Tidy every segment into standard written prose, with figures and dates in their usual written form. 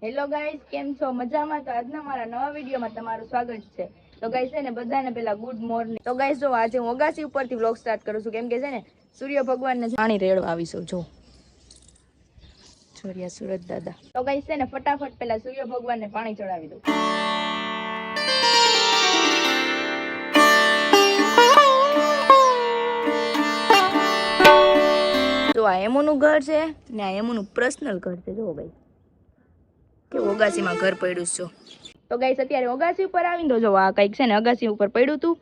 Hello guys, કેમ છો? મજામાં? તો આજના મારા નવા વિડીયોમાં તમારું સ્વાગત છે. તો ગાઈસ છે ને બધાને પહેલા ગુડ મોર્નિંગ. તો ગાઈસ જો આજે હું અગાસી ઉપરથી વ્લોગ સ્ટાર્ટ કરું છું, કેમ કે છે ને સૂર્ય ભગવાનને પાણી રેડવા આવીશું. જો સૂર્ય સુરત દાદા. તો ગાઈસ છે ને ફટાફટ પહેલા સૂર્ય ભગવાનને પાણી ચડાવી દઉં. તો આ એમોનું ઘર છે ને આ એમોનું પર્સનલ ઘર છે. જો ભાઈ કે ઓગાસીમાં ઘર પડ્યું છે. તો ગાઈસ અત્યારે ઓગાસી ઉપર આવીને તો જો આ કંઈક છે ને અગાસી ઉપર પડ્યું હતું.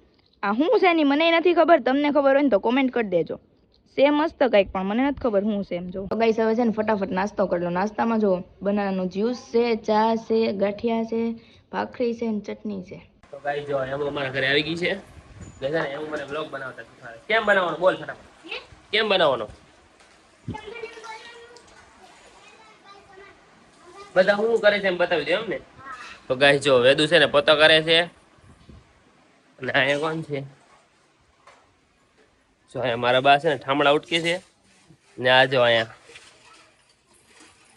આ શું છે ની મને નથી ખબર, તમને ખબર હોય ને તો કોમેન્ટ કરી દેજો. છે મસ્ત કંઈક, પણ મને નથી ખબર શું છે એમ. જો તો ગાઈસ હવે છે ને ફટાફટ નાસ્તો કરી લો. નાસ્તામાં જો બનાનાનું જ્યુસ છે, ચા છે, ગાંઠિયા છે, ભાખરી છે ને ચટણી છે. તો ગાઈસ જો એમ અમારા ઘરે આવી ગઈ છે. ને એમ મને બ્લોગ બનાવતા શીખવાડે. કેમ બનાવવાનો બોલ ફટાફટ. કેમ બનાવવાનો? બધા શું કરે છે એમ બતાવી દો એમ ને. તો ગાઈસ જો વેદુ છે ને પોતો કરે છે. અને અહીંયા કોણ છે? જો અહીંયા મારા બા છે ને ઠામડા ઉટકે છે. ને આ જો અહીંયા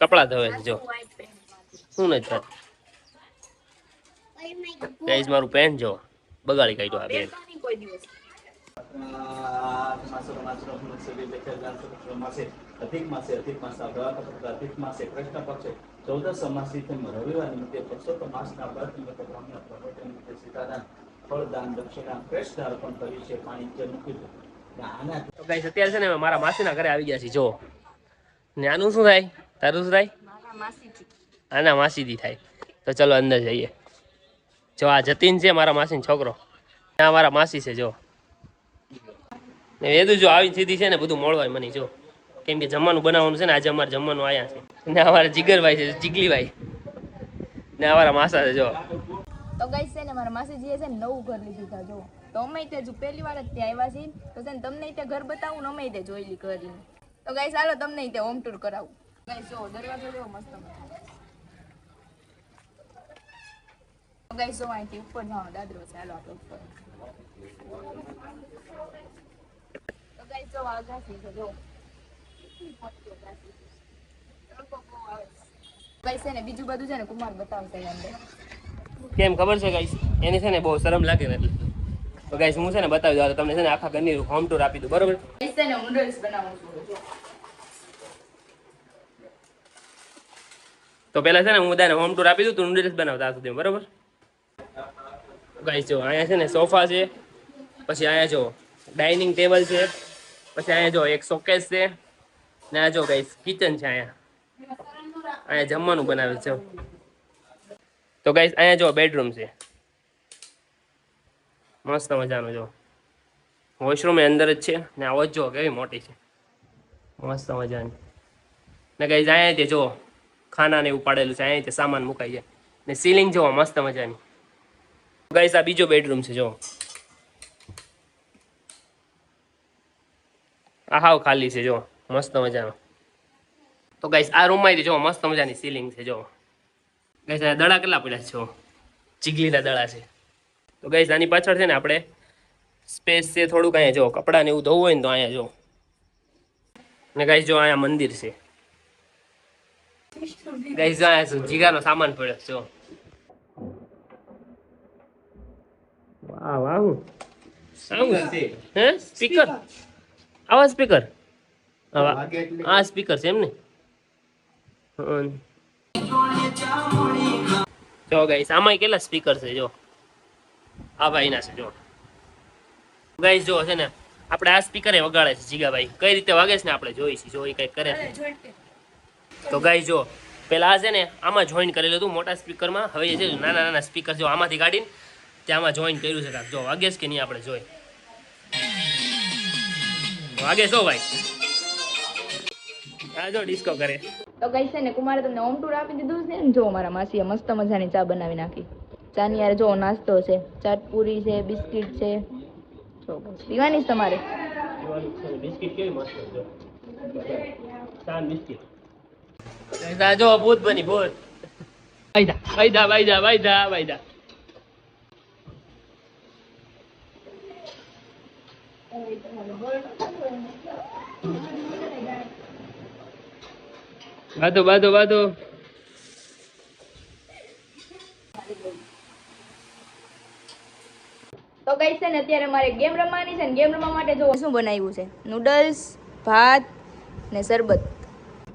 કપડા ધોવે છે. જો શું નથી થતું ગાઈસ, મારું પેન્ટ જો બગાડી કાઢ્યું આ બેન. અધિક માસે અધિક માસના અધિક માસે કૃષ્ણ પક્ષે 14 માસી રવિવાર નિમિત્તે પુરુષોત્તમ માસના વ્રત નિમિત્તે બ્રાહ્મણ પ્રવૃત્તિ નિમિત્તે સીતાદાન ફળદાન દક્ષિણા કૃષ્ણ અર્પણ કરી છે. પાણી જે મૂકી દો. તો ગાઈસ અત્યારે છે ને મારા માસીના ઘરે આવી ગયા છે. જો ને આનું શું થાય? તારું શું થાય? આના માસીથી થાય. તો ચલો અંદર જઈએ. જો આ જતીન છે મારા માસીનો છોકરો. આ મારા માસી છે. જો ને વેદુ જો આવી સીધી છે ને બધું મોળવાય મને. જો કેમ કે જમવાનું બનાવવાનું છે ને આજે અમારે જમવાનું આયા છે. ને અમારા જીગરભાઈ છે, જીગલીભાઈ ને અમારા માસા છે. જો તો ગાઈસ છે ને મારા માસીજીએ છે ને નવું ઘર લીધું છે. જો તો અમે તે જો પહેલી વાર જ ત્યાં આવ્યા છીએ. તો છે ને તમને તે ઘર બતાવું ને અમે તે જોયેલી કરીને. તો ગાઈસ હાલો તમને તે હોમ ટૂર કરાવું. ગાઈસ જો દરવાજો જો મસ્ત મસ્ત. તો ગાઈસ જો અહીંથી ઉપર જવાનો દાદરો છે. હાલો આપણે ઉપર. તો ગાઈસ જો અગાસી છે. જો ગાઈસ છે ને બીજું બધું છે ને કુમાર બતાવશે અંદર. કેમ ખબર છે ગાઈસ, એની છે ને બહુ શરમ લાગે ને એટલે. તો ગાઈસ હું છે ને બતાવી દઉં તમને છે ને આખા ઘરની હોમ ટૂર આપી દઉં. બરોબર? ગાઈસ છે ને નૂડલ્સ બનાવું છું. તો પહેલા છે ને હું બધાને હોમ ટૂર આપી દઉં તો નૂડલ્સ બનાવતા સુધી. બરોબર ગાઈસ? જો અહીંયા છે ને સોફા છે, પછી અહીંયા જો ડાઇનિંગ ટેબલ છે, પછી અહીંયા જો એક શોકેસ છે, ને આ જો ગાઈસ કિચન છે. અહીંયા જમવાનું બનાવે છે. તો ગાઈસ અહીંયા જો બેડરૂમ છે મસ્ત મજાનો. જો વોશરૂમ એ અંદર જ છે ને આ વોચ જો કેવી મોટી છે, મસ્ત મજાની. ને ગાઈસ અહીંયા તે જો ખાના ને એવું પાડેલું છે. અહીંયા તે સામાન મુકાઈ જાય. ને સીલિંગ જો મસ્ત મજાની. ગાઈસ આ બીજો બેડરૂમ છે. જો આ હાવ ખાલી છે. જો મસ્ત મજાનો. તો ગાઈસ આ રૂમમાં જો મસ્ત મજાની સીલિંગ છે. જો ગાઈસ આ દડા કેટલા પડ્યા છે? જો ચીગલીના દડા છે. તો ગાઈસ આની પાછળ છે ને આપણે સ્પેસ છે થોડુંક. અહીંયા જો કપડાં ને એવું ધોવું હોય ને તો અહીંયા જો. ને ગાઈસ જો અહીંયા મંદિર છે. ગાઈસ જો અહીંયા જીગાનો સામાન પડ્યો છે. જો વાહ વાહ. આવું છે હે સ્પીકર? આવા સ્પીકર? આ સ્પીકર છે એમ ને? જો ગાઈસ આમાં કેટલા સ્પીકર છે. જો આ ભાઈના છે. જો ગાઈસ જો છે ને આપણે આ સ્પીકરે વગાડે છે જીગાભાઈ. કઈ રીતે વાગે છે ને આપણે જોઈશું. જો એ કંઈક કરે છે. તો ગાઈસ જો પેલા આ છે ને આમાં જોઈન કરેલું હતું મોટા સ્પીકરમાં. હવે એ છે નાના નાના સ્પીકર જો આમાંથી કાઢીને ત્યાંમાં જોઈન કર્યું છે. જો વાગે છે કે નહીં આપણે જોઈ. વાગે છો ભાઈ? આ જો ડિસ્કો કરે. તો ગાઈસ છે ને કુમારે તમને હોમ ટૂર આપી દીધું છે ને. જો મારા માસીએ મસ્ત મજાની ચા બનાવી નાખી. ચાની યાર જો નાસ્તો છે, ચાટપુરી છે, બિસ્કિટ છે. જો પીવાની છે તમારે? બિસ્કિટ કેવી મસ્ત છે. ચાન બિસ્કિટ. જો ભૂત બની ભૂત. વાયદા વાયદા વાયદા વાયદા વાયદા. બાધો બાધો બાધો. તો ગાઈસ છે ને અત્યારે મારે ગેમ રમવાની છે ને ગેમ રમવા માટે જો શું બનાવ્યું છે નૂડલ્સ ભાત ને શરબત.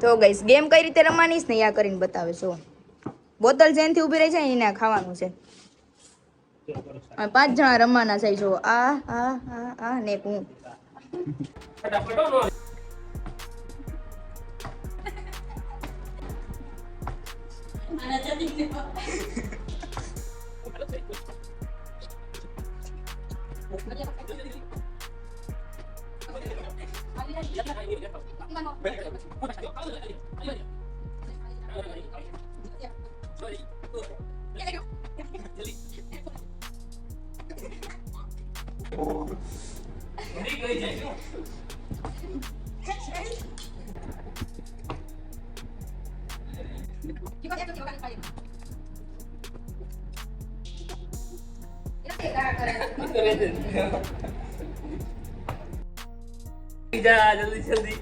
તો ગાઈસ ગેમ કઈ રીતે રમવાની છે ને આ કરીને બતાવે છો. બોતલ જેનથી ઊભી રહી છે એને આ ખાવાનું છે. અને 5 જણા રમવાના છે જો આ ને એક હું. જા જલ્દી જલ્દી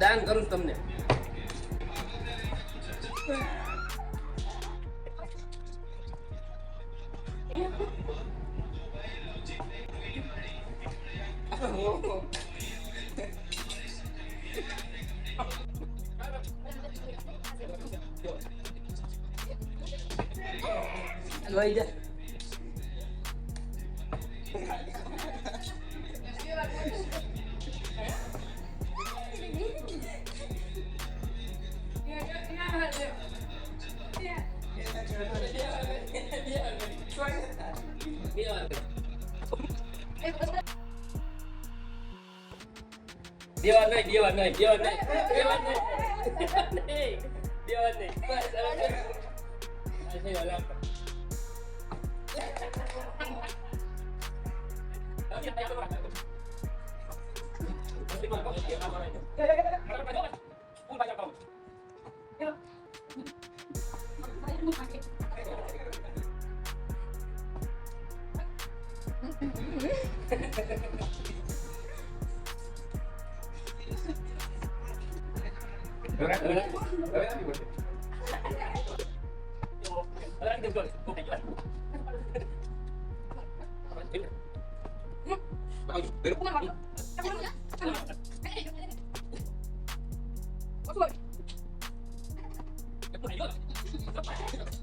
દાન કરું છું તમને. લઈ જા. દેવા નહીં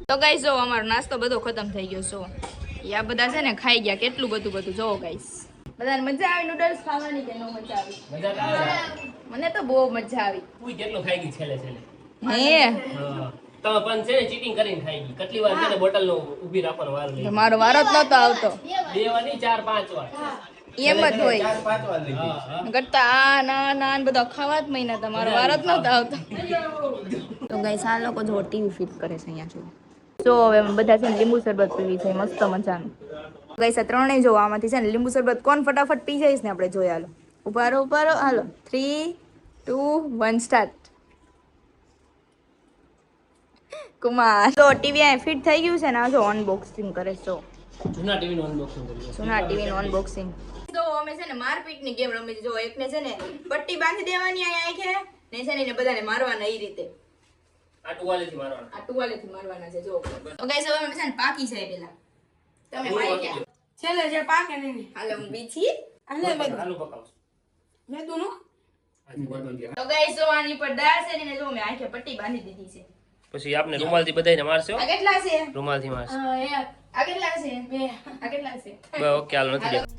તો ગાઈસ જો અમારો નાસ્તો બધો ખતમ થઈ ગયો છો. આ બધા છે ને ખાઈ ગયા કેટલું બધું જોવો ગાઈસ. બધાને મજા આવી નૂડલ્સ ખાવાની કે નો મજા આવી? મને તો બહુ મજા આવી. તું કેટલો ખાઈ ગઈ છેલ્લે હે તો પણ છે ને ચીટિંગ કરીને ખાઈ ગઈ. કેટલી વાર છે ને બોટલ નો ઊભી રાખવાનો વાર લઈ. મારો વારો જ નતો આવતો. બે વાર નહીં 4-5 વાર એમ જ હોય. કરતા આ ના બધા ખાવા જ મહિના તમારો વારો જ નતો આવતો. તો ગાઈસ આ લોકો જો ટીવી ફિટ કરે છે અહીંયા જો. તો હવે બધા છે ને લીંબુ શરબત પીવી છે મસ્ત મજાનું. ગાઈસ આ ત્રણેય જો આમાંથી છે ને લીંબુ શરબત કોણ ફટાફટ પી જઈશ ને આપણે જોઈએ. હાલો ઉભા રહો હાલો 3, 2, 1 સ્ટાર્ટ. કુમાર તો ટીવી આ ફિટ થઈ ગયું છે ને આ જો અનબોક્સિંગ કરે છે. જૂના ટીવી નું અનબોક્સિંગ કર્યું. જૂના ટીવી નું અનબોક્સિંગ. તો અમે છે ને મારપીટ ની ગેમ રમી જો. એકને છે ને પટ્ટી બાંધી દેવાની અહીંયા આખે ને છે ને બધાને મારવાના એ રીતે. આ ટુવાલેથી મારવાના છે જો. તો ગાઈસ હવે અમે છે ને પાકી છે પેલા. તમે પાકી ગયા. છેલ્લે જે પાકે ને હાલો હું બીજી. આલુ પકાવ. મેં દોનો તો ગાઈસ જો આની પર દાળ છે ને જો મેં આખે પટ્ટી બાંધી દીધી છે. પછી આપને રૂમાલથી બધાયને મારશો. આ કેટલા છે? રૂમાલથી મારશો. આ કેટલા છે? બે. આ કેટલા છે? ઓકે હાલો નથી દેખાતું.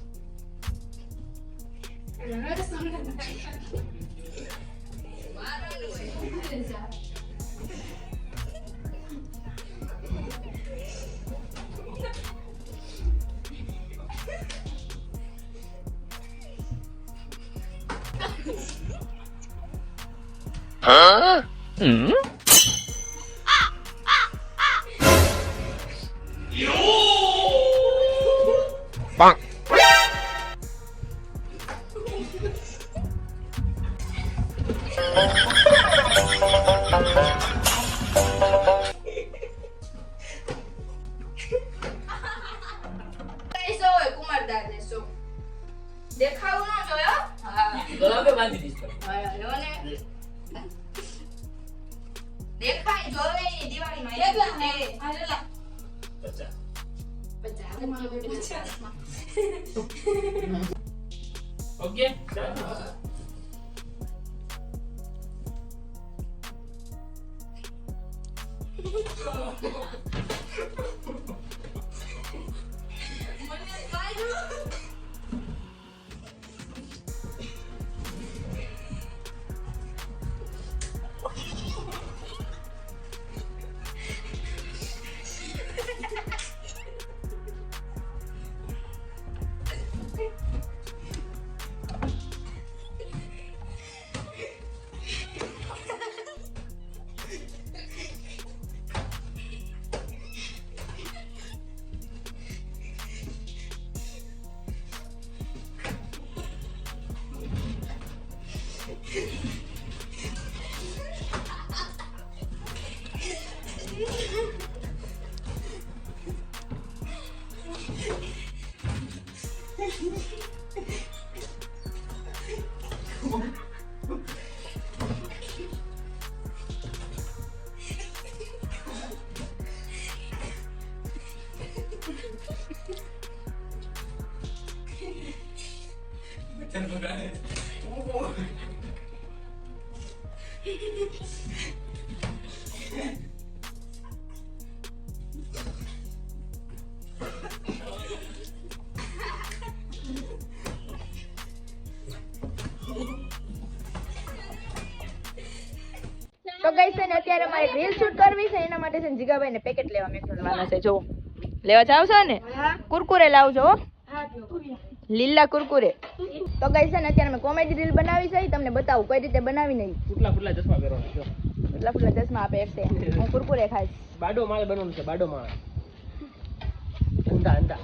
ઓકે તો ગઈ છે ને અત્યારે અમારે રીલ શૂટ કરવી છે એના માટે છે ને જીગાભાઈ ને પેકેટ લેવા મેકવાના છે. જો લેવા જાવશો ને કુરકુરે લાવજો હો. લીલા કુરકુરે. તો ગઈ છે ને અત્યારે મેં કોમેડી રીલ બનાવી છે તમને બતાવું કઈ રીતે બનાવી નહીં. ફૂટલા ફૂટલા ચશ્મા પહેરવાના જો એટલા ફૂટલા ચશ્મા આપે એફસે હું કુરકુરે ખાઈશ. બાડો માળ બનવાનું છે બાડો માળ અંધા અંધા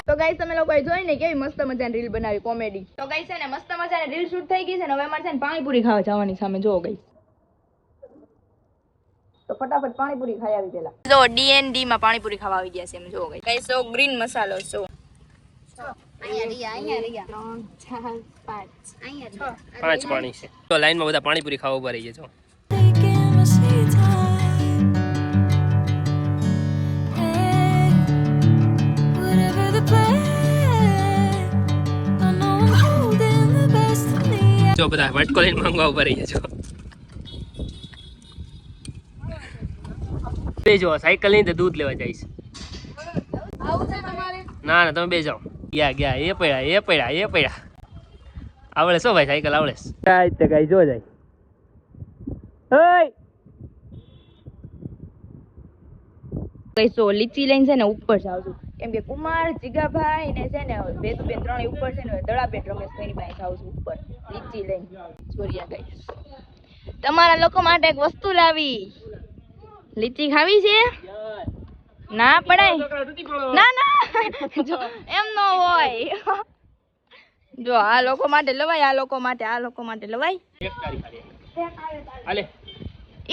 તો ગાઈસ તમે લોકોએ જોઈ ને કેવી મસ્ત મજાની રીલ બનાવી કોમેડી. તો ગાઈસ છે ને મસ્ત મજાની રીલ શૂટ થઈ ગઈ છે ને હવે અમારે છે ને પાણીપુરી ખાવા જવાની સામે જો ગાઈસ. તો ફટાફટ પાણીપુરી ખાઈ આવી પેલા. જો ડીએનડી માં પાણીપુરી ખાવા આવી ગયા છે એમ જો ગાઈસ. ગાઈસ જો ગ્રીન મસાલો જો. પાંચ પાણી છે તો લાઈનમાં બધા પાણીપુરી ખાવા ઉભા રહી છે. જો બધા વટકો લઈને માંગવા ઉભા રહી છો. બે જો સાયકલ લઈને દૂધ લેવા જઈશ. ના ના તમે બે જાઓ. ગયા ગયા એ પડ્યા આવડે શું ભાઈ સાયકલ આવડે કાંઈ કાંઈ જો જાય. ગાઈસ જો લીચી લઈને છે ને ઉપર જાવ છું કેમ કે કુમાર જીગાભાઈ ને છે ને બે ત્રણેય ઉપર છે ને દડાબેન રમેશભાઈની પાસે જાવ છું ઉપર લીચી લઈને. સોરિયા ગાઈસ તમારા લોકો માટે એક વસ્તુ લાવી. લીચી ખાવી છે? ના પડાય ના જો એમ ન હોય. જો આ લોકો માટે લવાય આ લોકો માટે લવાય. હાલે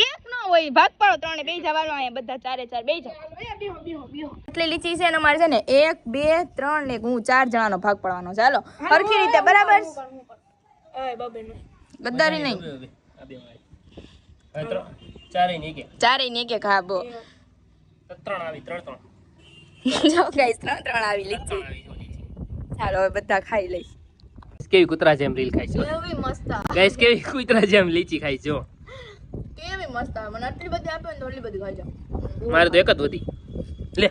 એક ન હોય ભાગ પાડો ત્રણે બે જવાનું અહીંયા બધા ચારે ચાર બે જાવ. એટલી લીચી છે ને અમારે છે ને 1 2 3 ને હું 4 જણાનો ભાગ પાડવાનો. ચાલો સરખી રીતે બરાબર. ગદ્દારી નહીં. ચારેય ને એક હા બો. જો ગાઈસ 3 આવી લીચી. ચાલો હવે બધા ખાઈ લઈ. કેવી કૂતરા જેમ રીલ ખાય છે કેવી મસ્ત ગાઈસ કેવી કૂતરા જેમ લીચી ખાય છે. કેવી મસ્ત મને આટલી બધી આપે ને તો આટલી બધી ખાઈ જાવ. મારે તો એક જ વધી લે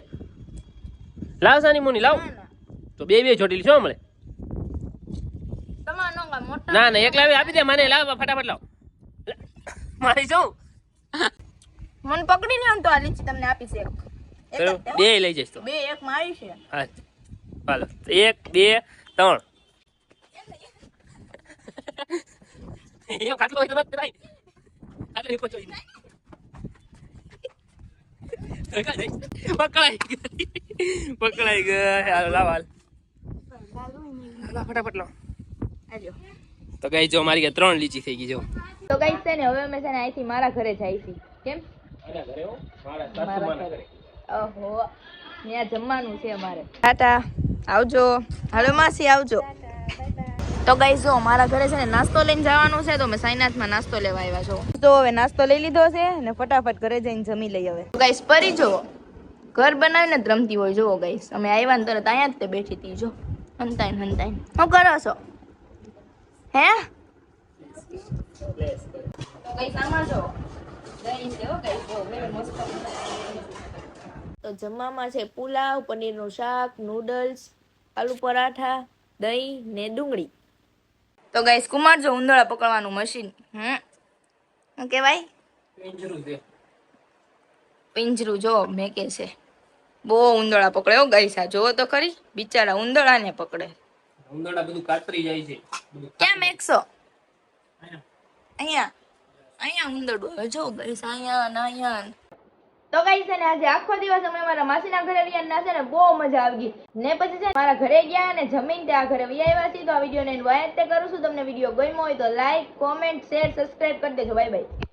લાવ સાની મુની લાવ તો બે ચોટી શું મળે. તમાર નો ગા મોટા ના ના એકલા આપી દે મને લાવ ફટાફટ લાવ મારી શું મને પકડી લ્યો ને તો આ લીચી તમને આપી છે. બે લઈ જઈશ તો બે એક મારી છે. હા હાલો 1 2 3 એ ખાટલો હોય તો મત કરાય ખાટલો ઉપર ચોઈ પકડાઈ ગયા હાલો લાવ હાલ ફટાફટ લાવ આજો. તો ગાઈસ જો મારી 3 લીચી થઈ ગઈ જો. તો ગાઈસ છે ને હવે અમે છે ને અહીંથી મારા ઘરે જાય છે. કેમ? આના ઘરે હો મારા સાસુમાના ઘરે. ઓહો ત્યાં જમવાનું છે અમારે. ટાટા આવજો. હાલો માસી આવજો. તો ગાઈસ જો મારા ઘરે છે ને નાસ્તો લઈને જવાનું છે તો અમે સાઈનાથમાં નાસ્તો લેવા આવ્યા છો. તો હવે નાસ્તો લઈ લીધો છે અને ફટાફટ ઘરે જઈને જમી લઈ હવે. ગાઈસ પરી જો ઘર બનાવીને જ રમતી હોય જોવો ગાઈસ. અમે આવ્યા ને તરત અહીંયા જ તે બેઠી હતી જો. હંતાઈને હંતાઈને. શું કરો છો? હે? તો ગાઈસ આમાં જો દહીં છે હો ગાઈસ જો મેં મસ્ત. તો જમવામાં છે પુલાવ, પનીરનું શાક, નૂડલ્સ, આલુ પરાઠા, દહીં ને ડુંગળી. તો ગાઈસ કુમાર જો ઉંદરડા પકડવાનું મશીન. શું કહેવાય? પિંજરું છે. પિંજરું જો મેકે છે. બહુ ઉંદરડા પકડે હો ગાઈસ. આ જોવો તો ખરી બિચારા ઉંદરડાને પકડે. ઉંદરડા બધું કાતરી જાય છે. ક્યાં મેકશો? અહીંયા અહીંયા ઉંદરડું હવે જો ગાઈસ અહીંયા ને અહીંયા. તો ગાઈસ છે ને આજે આખો દિવસ અમે મારા માસીના ઘરે રહ્યા ના છે ને બહુ મજા આવી ગઈ. ને પછી છે ને મારા ઘરે ગયા અને જમીન ત્યાં ઘરે વી આવ્યા છીએ. તો આ વિડીયોને વાયર તે કરું છું. તમને વિડીયો ગમ્યો હોય તો લાઈક, કોમેન્ટ, શેર, સબસ્ક્રાઇબ કરી દેજો. Bye bye.